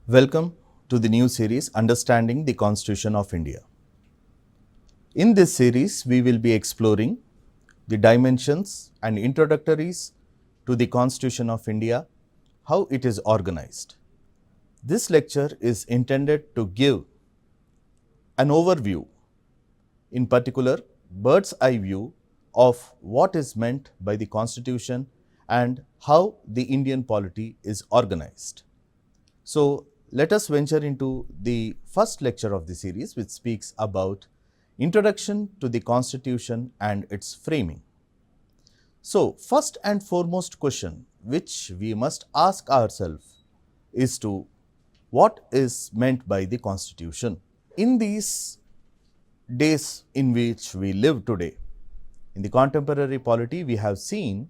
Welcome to the new series Understanding the Constitution of India. In this series, we will be exploring the dimensions and introductories to the Constitution of India, how it is organized. This lecture is intended to give an overview, in particular bird's eye view of what is meant by the Constitution and how the Indian polity is organized. So, let us venture into the first lecture of the series, which speaks about Introduction to the Constitution and its framing. So, first and foremost question which we must ask ourselves is to what is meant by the Constitution. In these days in which we live today, in the contemporary polity, we have seen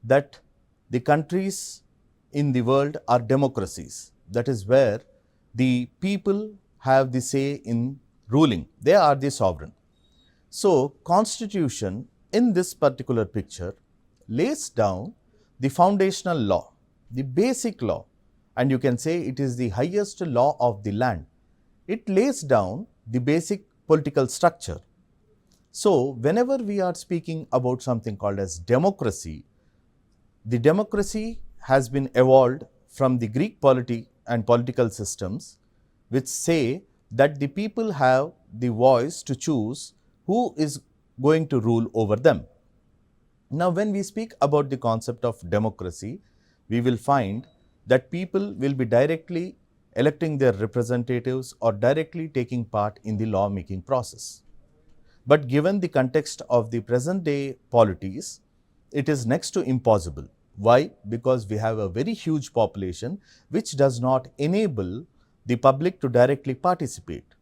that the countries in the world are democracies. That is where the people have the say in ruling. They are the sovereign. So, Constitution in this particular picture lays down the foundational law, the basic law, and you can say it is the highest law of the land. It lays down the basic political structure. So, whenever we are speaking about something called as democracy, the democracy has been evolved from the Greek polity and political systems, which say that the people have the voice to choose who is going to rule over them. Now, when we speak about the concept of democracy, we will find that people will be directly electing their representatives or directly taking part in the law-making process. But given the context of the present day polities, it is next to impossible. Why? Because we have a very huge population which does not enable the public to directly participate.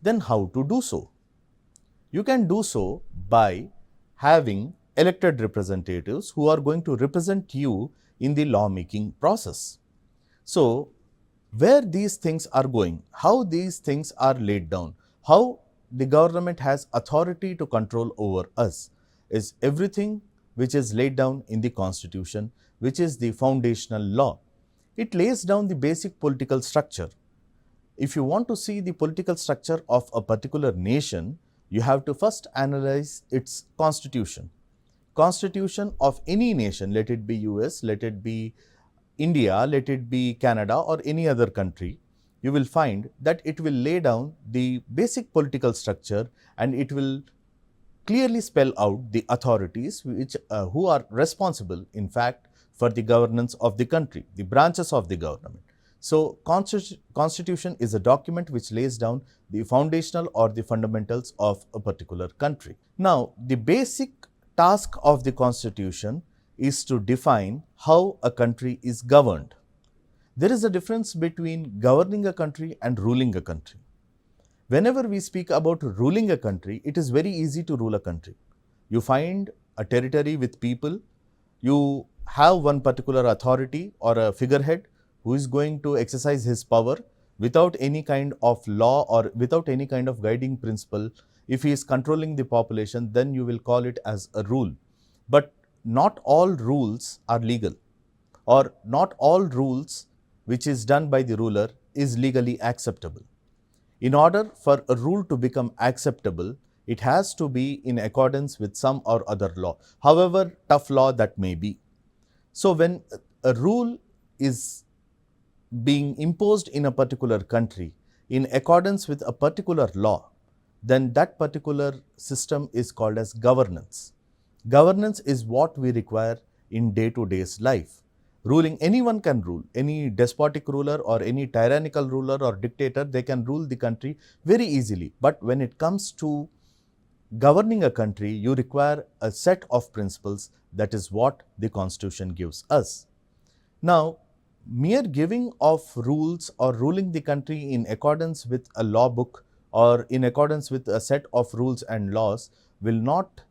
Then how to do so? You can do so by having elected representatives who are going to represent you in the law-making process. So, where these things are going, how these things are laid down, how the government has authority to control over us is everything which is laid down in the Constitution, which is the foundational law. It lays down the basic political structure. If you want to see the political structure of a particular nation, you have to first analyze its constitution. Constitution of any nation, let it be US, let it be India, let it be Canada or any other country, you will find that it will lay down the basic political structure and it will clearly spell out the authorities which who are responsible, in fact, for the governance of the country, the branches of the government. So, Constitution is a document which lays down the foundational or the fundamentals of a particular country. Now, the basic task of the Constitution is to define how a country is governed. There is a difference between governing a country and ruling a country. Whenever we speak about ruling a country, it is very easy to rule a country. You find a territory with people, you have one particular authority or a figurehead who is going to exercise his power without any kind of law or without any kind of guiding principle. If he is controlling the population, then you will call it as a rule. But not all rules are legal, or not all rules which is done by the ruler is legally acceptable. In order for a rule to become acceptable, it has to be in accordance with some or other law, however tough law that may be. So, when a rule is being imposed in a particular country in accordance with a particular law, then that particular system is called as governance. Governance is what we require in day-to-day life. Ruling, anyone can rule, any despotic ruler or any tyrannical ruler or dictator, they can rule the country very easily. But when it comes to governing a country, you require a set of principles. That is what the Constitution gives us. Now, mere giving of rules or ruling the country in accordance with a law book or in accordance with a set of rules and laws will not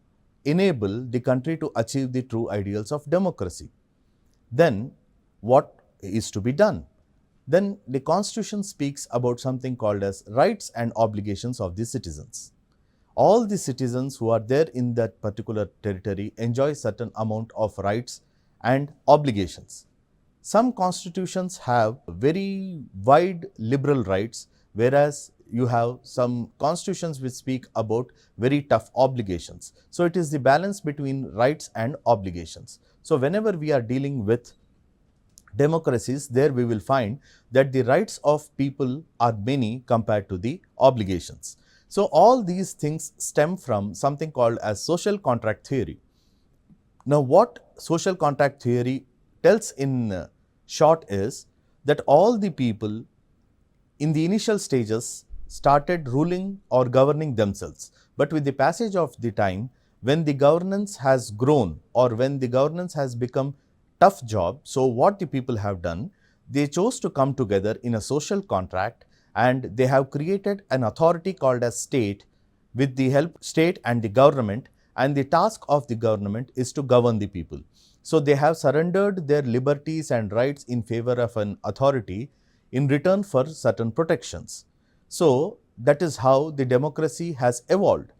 enable the country to achieve the true ideals of democracy. Then what is to be done? Then the Constitution speaks about something called as rights and obligations of the citizens. All the citizens who are there in that particular territory enjoy certain amount of rights and obligations. Some constitutions have very wide liberal rights, whereas you have some constitutions which speak about very tough obligations. So, it is the balance between rights and obligations. So, whenever we are dealing with democracies, there we will find that the rights of people are many compared to the obligations. So, all these things stem from something called as social contract theory. Now, what social contract theory tells in short is that all the people in the initial stages started ruling or governing themselves, but with the passage of the time, when the governance has grown or when the governance has become tough job, so what the people have done, they chose to come together in a social contract and they have created an authority called as state with the help state and the government, and the task of the government is to govern the people. So, they have surrendered their liberties and rights in favor of an authority in return for certain protections. So, that is how the democracy has evolved.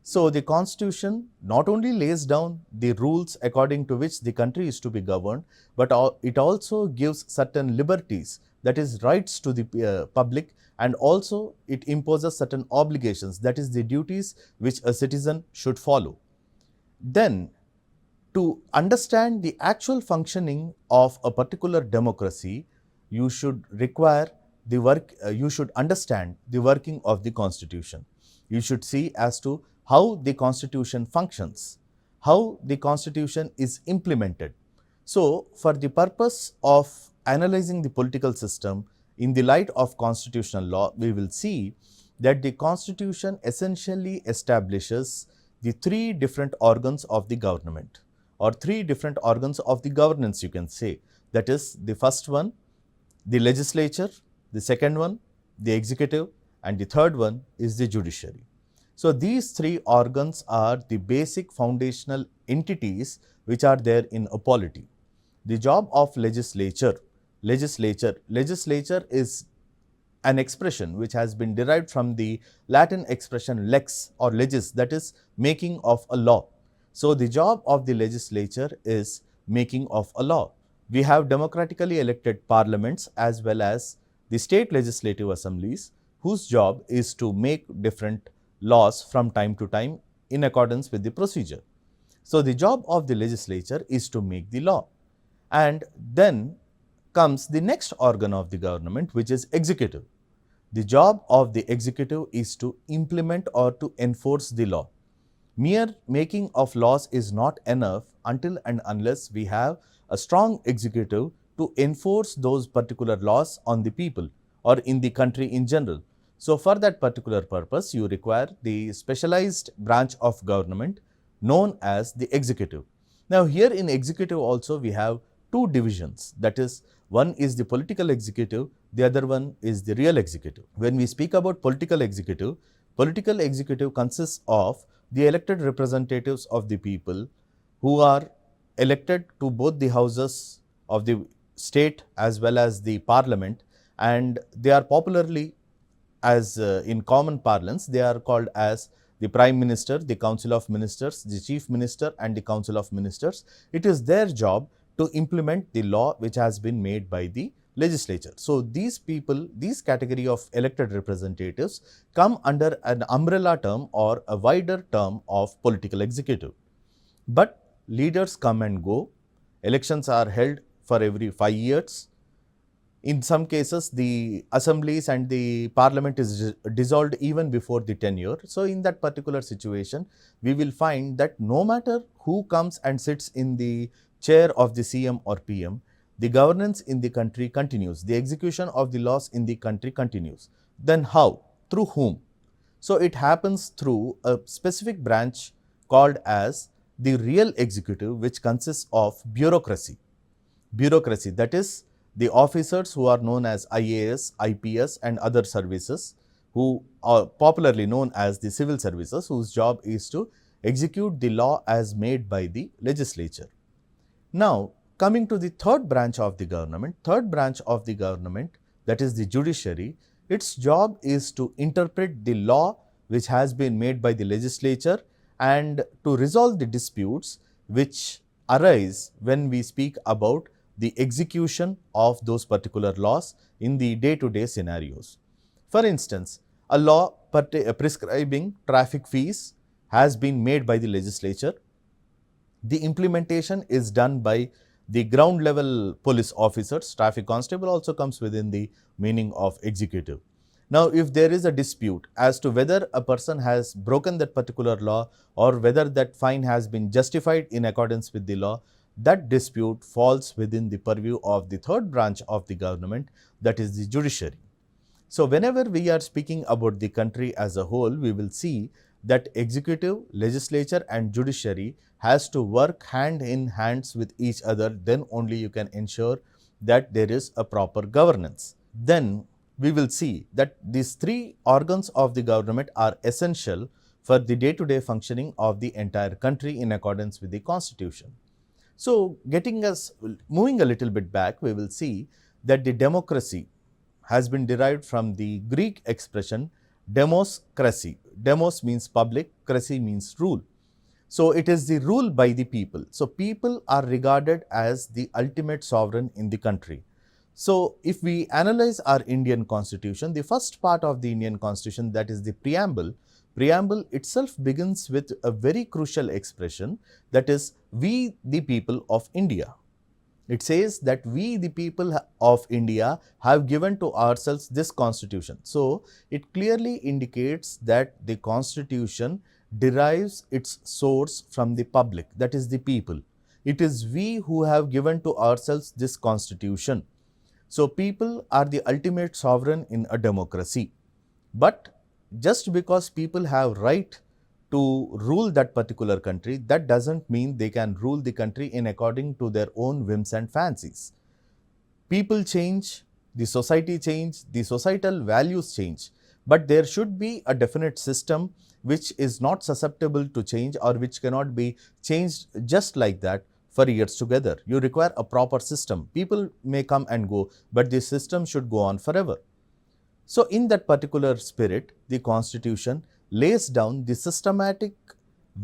So, the constitution not only lays down the rules according to which the country is to be governed, but it also gives certain liberties, that is rights to the public, and also it imposes certain obligations, that is the duties which a citizen should follow. Then, to understand the actual functioning of a particular democracy, you should you should understand the working of the constitution. You should see as to how the constitution functions, how the constitution is implemented. So, for the purpose of analyzing the political system in the light of constitutional law, we will see that the constitution essentially establishes the three different organs of the government, or three different organs of the governance, you can say. That is, the first one, the legislature, the second one, the executive, and the third one is the judiciary. So, these three organs are the basic foundational entities which are there in a polity. The job of legislature is an expression which has been derived from the Latin expression lex or legis, that is making of a law. So, the job of the legislature is making of a law. We have democratically elected parliaments as well as the state legislative assemblies, whose job is to make different laws from time to time in accordance with the procedure. So, the job of the legislature is to make the law, and then comes the next organ of the government, which is executive. The job of the executive is to implement or to enforce the law. Mere making of laws is not enough until and unless we have a strong executive to enforce those particular laws on the people or in the country in general. So, for that particular purpose, you require the specialized branch of government known as the executive. Now, here in executive also we have two divisions, that is, one is the political executive, the other one is the real executive. When we speak about political executive consists of the elected representatives of the people who are elected to both the houses of the state as well as the parliament, and they are popularly, as in common parlance, they are called as the Prime Minister, the Council of Ministers, the Chief Minister and the Council of Ministers. It is their job to implement the law which has been made by the legislature. So, these people, these category of elected representatives come under an umbrella term or a wider term of political executive. But leaders come and go, elections are held for every 5 years. In some cases, the assemblies and the parliament is dissolved even before the tenure. So, in that particular situation, we will find that no matter who comes and sits in the chair of the CM or PM, the governance in the country continues, the execution of the laws in the country continues. Then how? Through whom? So, it happens through a specific branch called as the real executive, which consists of bureaucracy. Bureaucracy, that is, the officers who are known as IAS, IPS and other services, who are popularly known as the civil services, whose job is to execute the law as made by the legislature. Now, coming to the third branch of the government, that is the judiciary, its job is to interpret the law which has been made by the legislature and to resolve the disputes which arise when we speak about the execution of those particular laws in the day-to-day scenarios. For instance, a law prescribing traffic fees has been made by the legislature. The implementation is done by the ground level police officers. Traffic constable also comes within the meaning of executive. Now, if there is a dispute as to whether a person has broken that particular law or whether that fine has been justified in accordance with the law, that dispute falls within the purview of the third branch of the government, that is the judiciary. So, whenever we are speaking about the country as a whole, we will see that executive, legislature and judiciary has to work hand in hands with each other. Then only you can ensure that there is a proper governance. Then we will see that these three organs of the government are essential for the day-to-day functioning of the entire country in accordance with the constitution. So, moving a little bit back, we will see that the democracy has been derived from the Greek expression demos cracy. Demos means public, cracy means rule. So, it is the rule by the people. So, people are regarded as the ultimate sovereign in the country. So, if we analyze our Indian constitution, the first part of the Indian constitution, that is the preamble itself begins with a very crucial expression, that is, we the people of India. It says that we the people of India have given to ourselves this constitution. So, it clearly indicates that the constitution derives its source from the public, that is the people. It is we who have given to ourselves this constitution. So, people are the ultimate sovereign in a democracy. But just because people have right to rule that particular country, that doesn't mean they can rule the country in according to their own whims and fancies. People change, the society change, the societal values change, but there should be a definite system which is not susceptible to change or which cannot be changed just like that for years together. You require a proper system. People may come and go, but the system should go on forever. So, in that particular spirit, the constitution lays down the systematic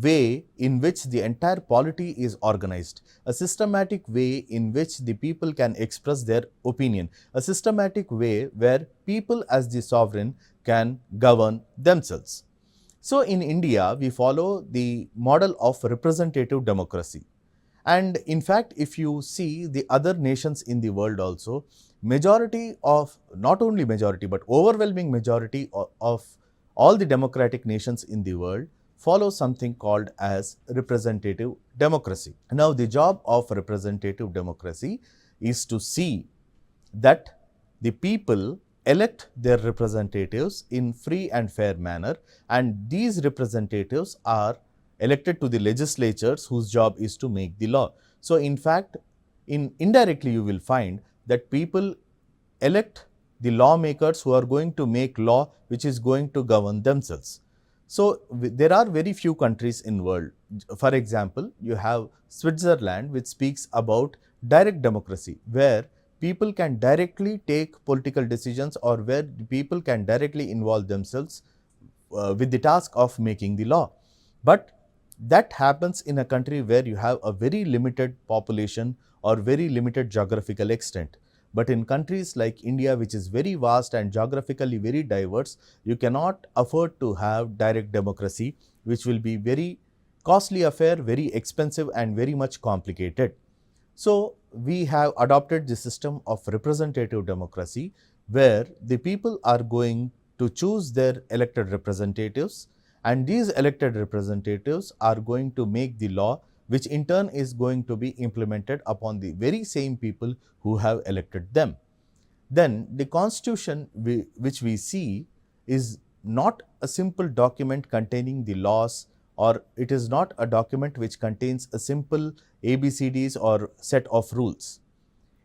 way in which the entire polity is organized, a systematic way in which the people can express their opinion, a systematic way where people as the sovereign can govern themselves. So, in India, we follow the model of representative democracy. And in fact, if you see the other nations in the world also, majority of, not only majority, but overwhelming majority of all the democratic nations in the world follow something called as representative democracy. Now, the job of representative democracy is to see that the people elect their representatives in free and fair manner, and these representatives are elected to the legislatures whose job is to make the law. So, in fact, indirectly you will find that people elect the lawmakers who are going to make law which is going to govern themselves. So, there are very few countries in the world. For example, you have Switzerland, which speaks about direct democracy, where people can directly take political decisions or where people can directly involve themselves with the task of making the law. But that happens in a country where you have a very limited population or very limited geographical extent. But in countries like India, which is very vast and geographically very diverse, you cannot afford to have direct democracy, which will be very costly affair, very expensive and very much complicated. So, we have adopted the system of representative democracy, where the people are going to choose their elected representatives, and these elected representatives are going to make the law, which in turn is going to be implemented upon the very same people who have elected them. Then the constitution which we see is not a simple document containing the laws, or it is not a document which contains a simple ABCDs or set of rules.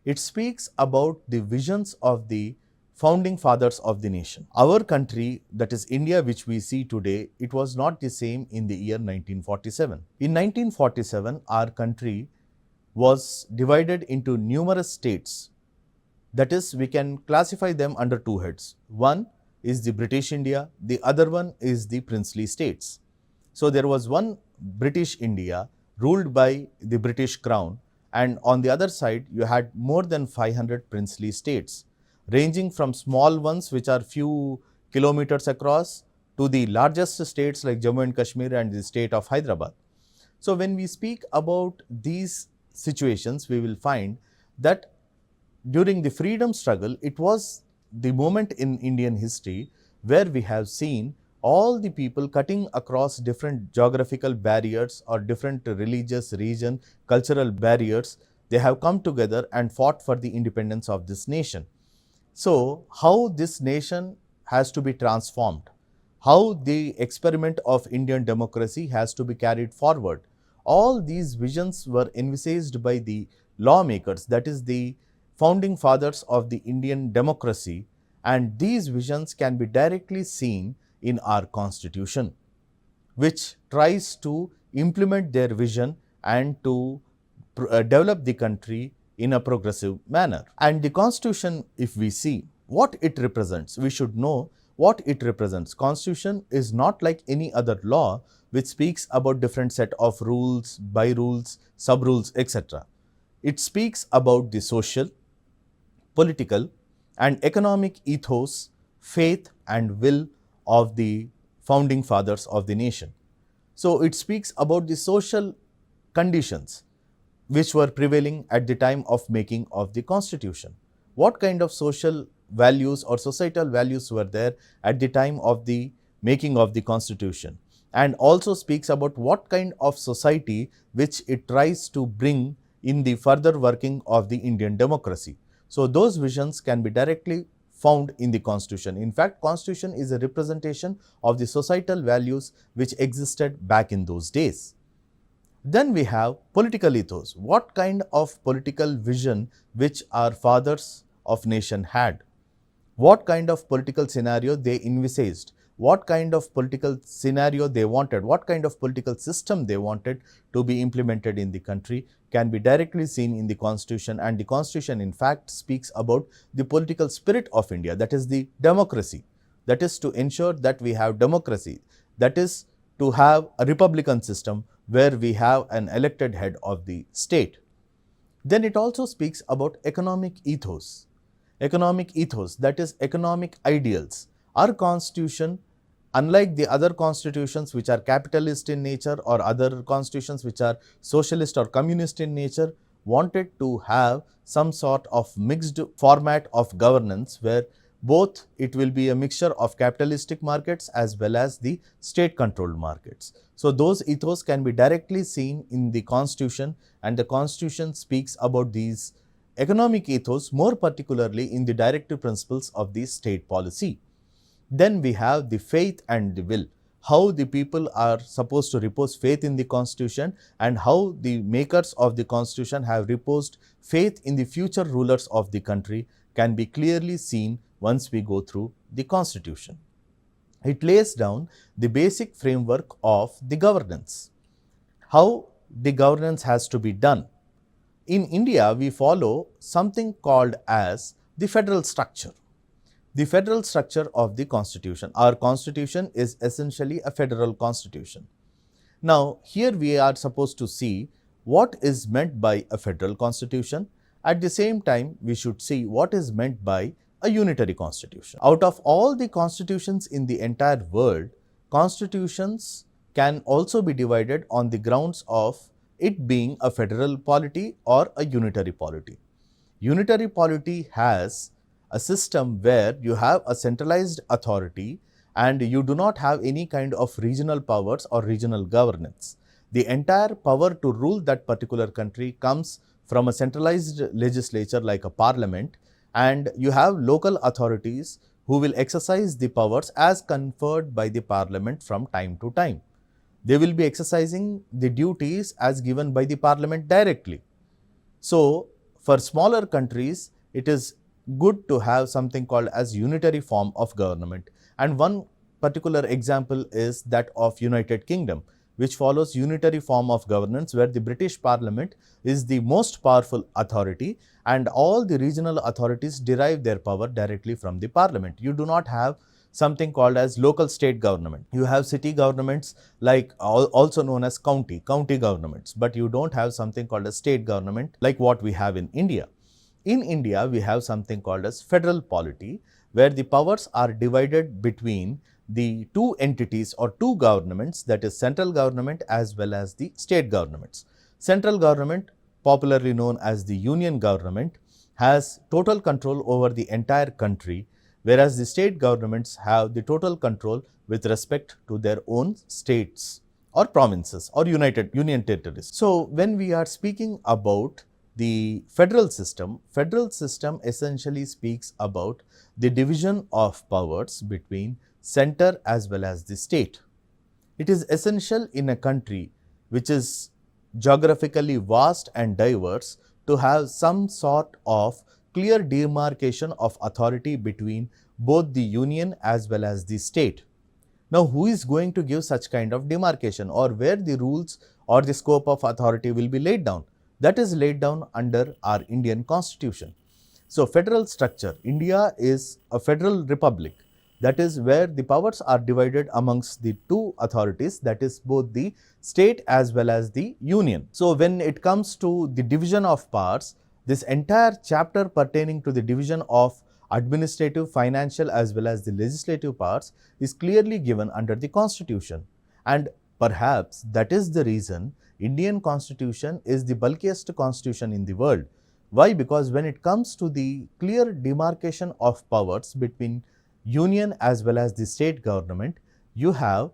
It speaks about the visions of the founding fathers of the nation. Our country, that is India, which we see today, it was not the same in the year 1947. In 1947, our country was divided into numerous states. That is, we can classify them under two heads. One is the British India, the other one is the princely states. So, there was one British India ruled by the British Crown, and on the other side you had more than 500 princely states, ranging from small ones which are few kilometers across to the largest states like Jammu and Kashmir and the state of Hyderabad. So when we speak about these situations, we will find that during the freedom struggle, it was the moment in Indian history where we have seen all the people cutting across different geographical barriers or different religious, region, cultural barriers. They have come together and fought for the independence of this nation. So how this nation has to be transformed, how the experiment of Indian democracy has to be carried forward. All these visions were envisaged by the lawmakers, that is the founding fathers of the Indian democracy, and these visions can be directly seen in our constitution, which tries to implement their vision and to develop the country in a progressive manner. And the constitution, if we see what it represents, we should know what it represents. Constitution is not like any other law which speaks about different set of rules, by rules, sub rules, etc. It speaks about the social, political and economic ethos, faith and will of the founding fathers of the nation. So it speaks about the social conditions which were prevailing at the time of making of the constitution. What kind of social values or societal values were there at the time of the making of the constitution, and also speaks about what kind of society which it tries to bring in the further working of the Indian democracy. So those visions can be directly found in the constitution. In fact, constitution is a representation of the societal values which existed back in those days. Then we have political ethos. What kind of political vision which our fathers of nation had? What kind of political scenario they envisaged? What kind of political scenario they wanted? What kind of political system they wanted to be implemented in the country can be directly seen in the constitution. And the constitution in fact speaks about the political spirit of India, that is the democracy. That is to ensure that we have democracy. That is to have a republican system where we have an elected head of the state. Then it also speaks about economic ethos. Economic ethos, that is economic ideals. Our constitution, unlike the other constitutions which are capitalist in nature or other constitutions which are socialist or communist in nature, wanted to have some sort of mixed format of governance where both it will be a mixture of capitalistic markets as well as the state controlled markets. So those ethos can be directly seen in the constitution, and the constitution speaks about these economic ethos more particularly in the directive principles of the state policy. Then we have the faith and the will, how the people are supposed to repose faith in the constitution and how the makers of the constitution have reposed faith in the future rulers of the country can be clearly seen once we go through the constitution. It lays down the basic framework of the governance, how the governance has to be done. In India, we follow something called as the federal structure. The federal structure of the constitution. Our constitution is essentially a federal constitution. Now, here we are supposed to see what is meant by a federal constitution. At the same time, we should see what is meant by a unitary constitution. Out of all the constitutions in the entire world, constitutions can also be divided on the grounds of it being a federal polity or a unitary polity. Unitary polity has a system where you have a centralized authority and you do not have any kind of regional powers or regional governance. The entire power to rule that particular country comes from a centralized legislature like a parliament, and you have local authorities who will exercise the powers as conferred by the parliament from time to time. They will be exercising the duties as given by the parliament directly. So, for smaller countries, it is good to have something called as unitary form of government. And one particular example is that of United Kingdom, which follows unitary form of governance where the British Parliament is the most powerful authority and all the regional authorities derive their power directly from the Parliament. You do not have something called as local state government. You have city governments like also known as county governments, but you don't have something called a state government like what we have in India. In India, we have something called as federal polity, where the powers are divided between the two entities or two governments, that is central government as well as the state governments. Central government, popularly known as the union government, has total control over the entire country, whereas the state governments have the total control with respect to their own states or provinces or union territories. So, when we are speaking about the federal system essentially speaks about the division of powers between center as well as the state. It is essential in a country which is geographically vast and diverse to have some sort of clear demarcation of authority between both the union as well as the state. Now, who is going to give such kind of demarcation, or where the rules or the scope of authority will be laid down? That is laid down under our Indian Constitution. So, federal structure, India is a federal republic, that is where the powers are divided amongst the two authorities, that is both the state as well as the union. So, when it comes to the division of powers, this entire chapter pertaining to the division of administrative, financial as well as the legislative powers is clearly given under the Constitution, and perhaps that is the reason Indian Constitution is the bulkiest constitution in the world. Why? Because when it comes to the clear demarcation of powers between union as well as the state government, you have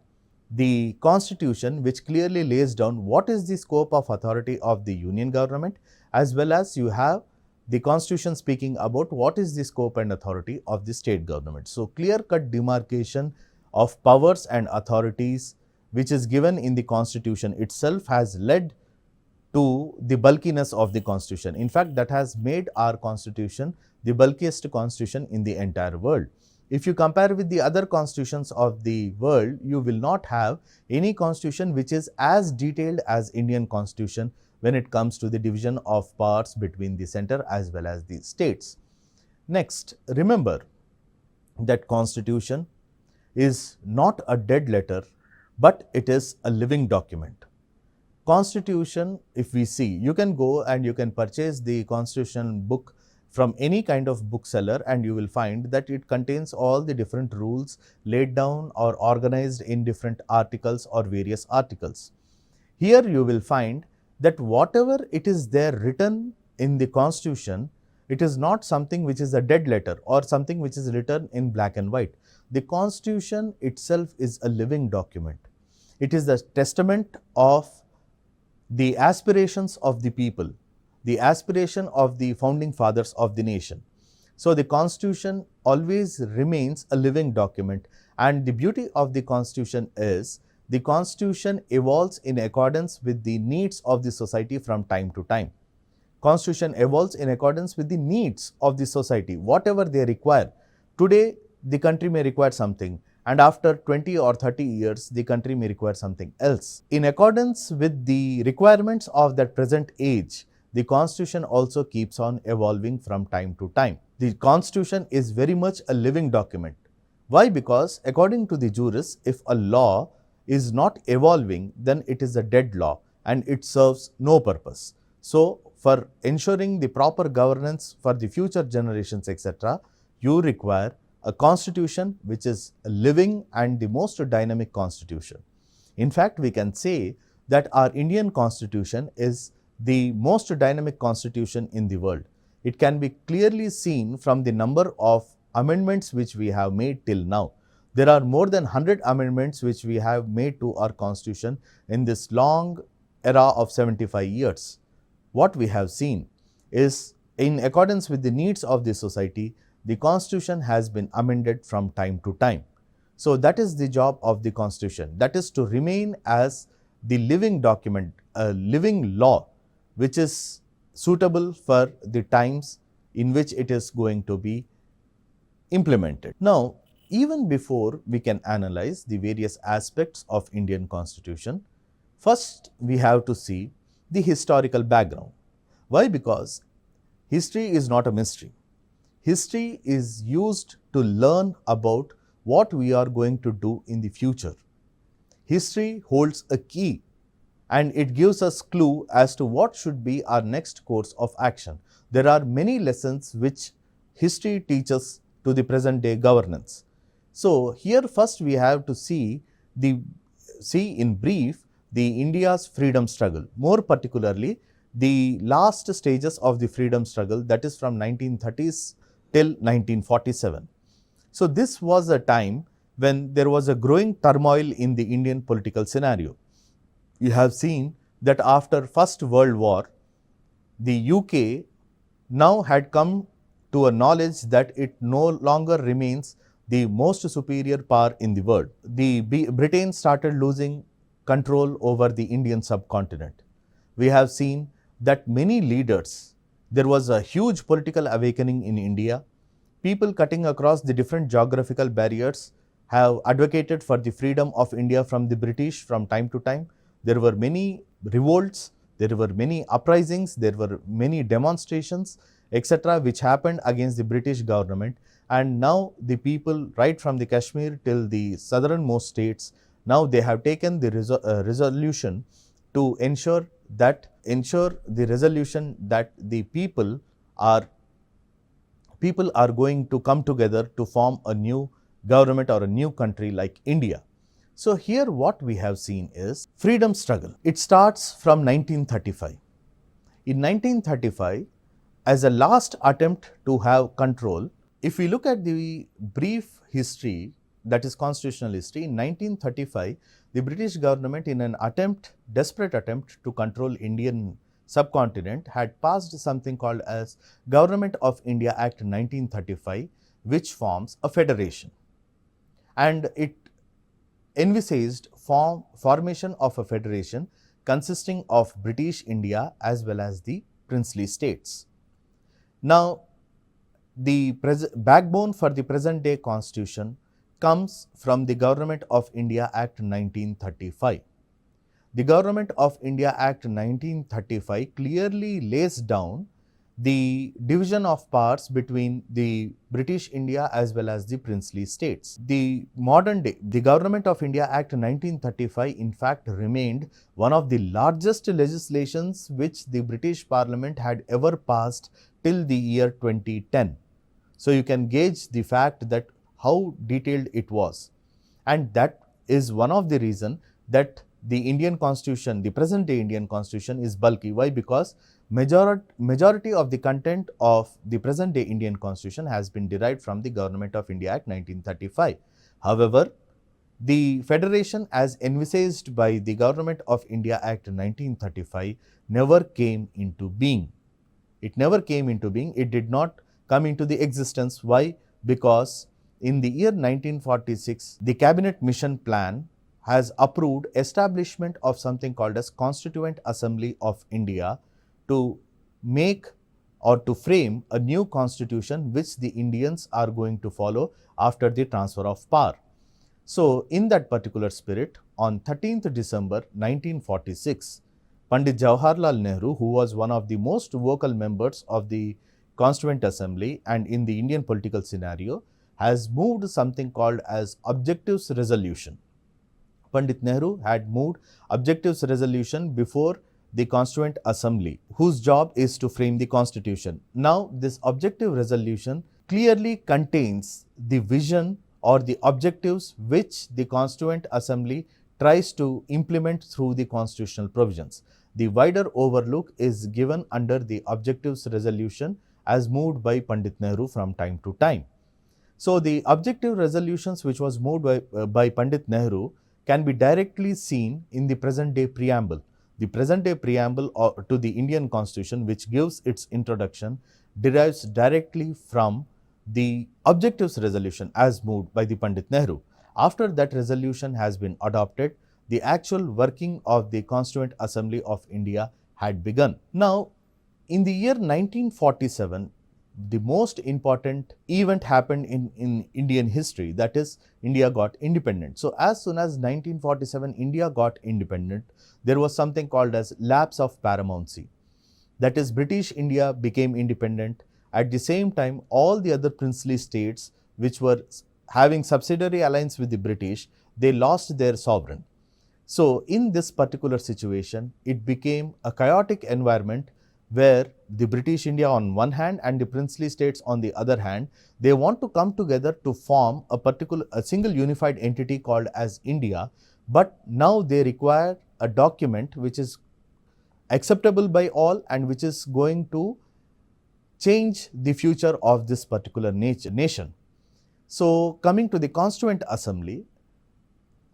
the Constitution which clearly lays down what is the scope of authority of the union government, as well as you have the Constitution speaking about what is the scope and authority of the state government. So, clear-cut demarcation of powers and authorities which is given in the Constitution itself has led to the bulkiness of the Constitution. In fact, that has made our Constitution the bulkiest constitution in the entire world. If you compare with the other constitutions of the world, you will not have any constitution which is as detailed as Indian Constitution when it comes to the division of powers between the center as well as the states. Next, remember that Constitution is not a dead letter, but it is a living document. Constitution, if we see, you can go and you can purchase the Constitution book from any kind of bookseller, and you will find that it contains all the different rules laid down or organized in different articles or various articles. Here you will find that whatever it is there written in the Constitution, it is not something which is a dead letter or something which is written in black and white. The Constitution itself is a living document. It is the testament of the aspirations of the people, the aspiration of the founding fathers of the nation. So, the Constitution always remains a living document, and the beauty of the Constitution is the Constitution evolves in accordance with the needs of the society from time to time. Constitution evolves in accordance with the needs of the society, whatever they require. Today, the country may require something, and after 20 or 30 years, the country may require something else. In accordance with the requirements of that present age, the Constitution also keeps on evolving from time to time. The Constitution is very much a living document. Why? Because according to the jurists, if a law is not evolving, then it is a dead law and it serves no purpose. So, for ensuring the proper governance for the future generations, etc., you require a constitution which is a living and the most dynamic constitution. In fact, we can say that our Indian Constitution is the most dynamic constitution in the world. It can be clearly seen from the number of amendments which we have made till now. There are more than 100 amendments which we have made to our Constitution in this long era of 75 years. What we have seen is, in accordance with the needs of the society, the Constitution has been amended from time to time. So, that is the job of the Constitution, that is to remain as the living document, a living law which is suitable for the times in which it is going to be implemented. Now, even before we can analyze the various aspects of Indian Constitution, first we have to see the historical background. Why? Because history is not a mystery. History is used to learn about what we are going to do in the future. History holds a key and it gives us clue as to what should be our next course of action. There are many lessons which history teaches to the present day governance. So here first we have to see in brief the India's freedom struggle, more particularly the last stages of the freedom struggle, that is from 1930s till 1947. So this was a time when there was a growing turmoil in the Indian political scenario. You have seen that after First World War, the UK now had come to a knowledge that it no longer remains the most superior power in the world. Britain started losing control over the Indian subcontinent. We have seen that many leaders, there was a huge political awakening in India. People cutting across the different geographical barriers have advocated for the freedom of India from the British from time to time. There were many revolts, there were many uprisings, there were many demonstrations, etc., which happened against the British government. And now the people, right from the Kashmir till the southernmost states, now they have taken the resolution to ensure the resolution that the people are going to come together to form a new government or a new country like India. So here what we have seen is freedom struggle. It starts from 1935. In 1935, as a last attempt to have control, if we look at the brief history, that is constitutional history, in 1935, the British government, in an desperate attempt to control Indian subcontinent, had passed something called as Government of India Act 1935, which forms a federation. And it envisaged formation of a federation consisting of British India as well as the princely states. Now, the backbone for the present day constitution comes from the Government of India Act 1935. The Government of India Act 1935 clearly lays down the division of powers between the British India as well as the princely states. The modern day, the Government of India Act 1935 in fact remained one of the largest legislations which the British Parliament had ever passed till the year 2010. So you can gauge the fact that how detailed it was, and that is one of the reasons that the Indian Constitution, the present day Indian Constitution, is bulky. Why? Because majority of the content of the present day Indian Constitution has been derived from the Government of India Act 1935. However, the federation as envisaged by the Government of India Act 1935 never came into being. It never came into being. It did not come into the existence. Why? Because in the year 1946, the Cabinet Mission Plan has approved establishment of something called as Constituent Assembly of India to make or to frame a new constitution which the Indians are going to follow after the transfer of power. So, in that particular spirit, on 13th December 1946, Pandit Jawaharlal Nehru, who was one of the most vocal members of the Constituent Assembly and in the Indian political scenario, has moved something called as Objectives Resolution. Pandit Nehru had moved Objectives Resolution before the Constituent Assembly, whose job is to frame the Constitution. Now, this Objective Resolution clearly contains the vision or the objectives which the Constituent Assembly tries to implement through the constitutional provisions. The wider overlook is given under the Objectives Resolution as moved by Pandit Nehru from time to time. So, the objective resolutions which was moved by Pandit Nehru can be directly seen in the present day preamble. The present day preamble to the Indian Constitution, which gives its introduction, derives directly from the objectives resolution as moved by the Pandit Nehru. After that resolution has been adopted, the actual working of the Constituent Assembly of India had begun. Now, in the year 1947, the most important event happened in Indian history, that is, India got independent. So, as soon as 1947 India got independent, there was something called as lapse of paramountcy. That is, British India became independent. At the same time, all the other princely states which were having subsidiary alliance with the British, they lost their sovereign. So, in this particular situation, it became a chaotic environment where the British India on one hand and the princely states on the other hand, they want to come together to form a single unified entity called as India, but now they require a document which is acceptable by all and which is going to change the future of this particular nation. So, coming to the Constituent Assembly,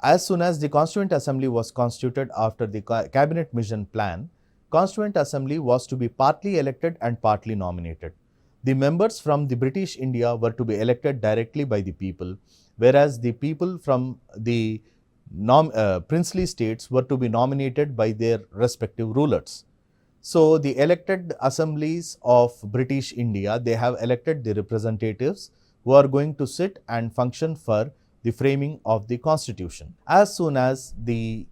as soon as the Constituent Assembly was constituted after the Cabinet Mission Plan, Constituent Assembly was to be partly elected and partly nominated. The members from the British India were to be elected directly by the people, whereas the people from the princely states were to be nominated by their respective rulers. So, the elected assemblies of British India, they have elected the representatives who are going to sit and function for the framing of the constitution. As soon as the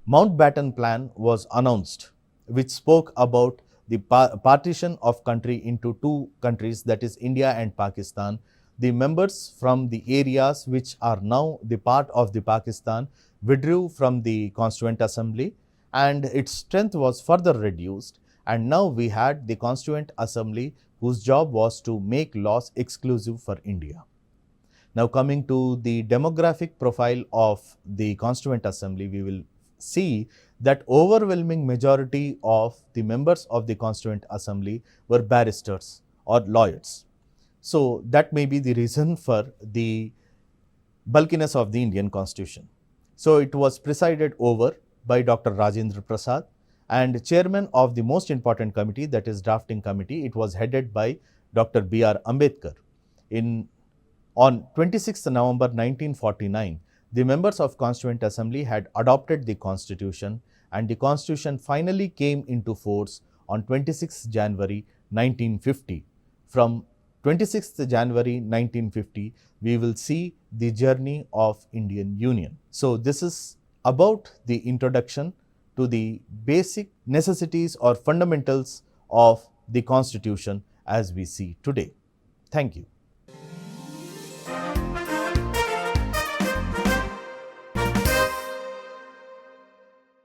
Mountbatten Plan was announced, which spoke about the partition of country into two countries, that is India and Pakistan, the members from the areas which are now the part of the Pakistan withdrew from the Constituent Assembly and its strength was further reduced, and now we had the Constituent Assembly whose job was to make laws exclusive for India. Now, coming to the demographic profile of the Constituent Assembly, we will see that overwhelming majority of the members of the Constituent Assembly were barristers or lawyers. So, that may be the reason for the bulkiness of the Indian Constitution. So, it was presided over by Dr. Rajendra Prasad, and chairman of the most important committee, that is drafting committee, it was headed by Dr. B.R. Ambedkar. On 26th November 1949, the members of Constituent Assembly had adopted the Constitution, and the Constitution finally came into force on 26th January 1950. From 26th January 1950, we will see the journey of Indian Union. So, this is about the introduction to the basic necessities or fundamentals of the Constitution as we see today. Thank you.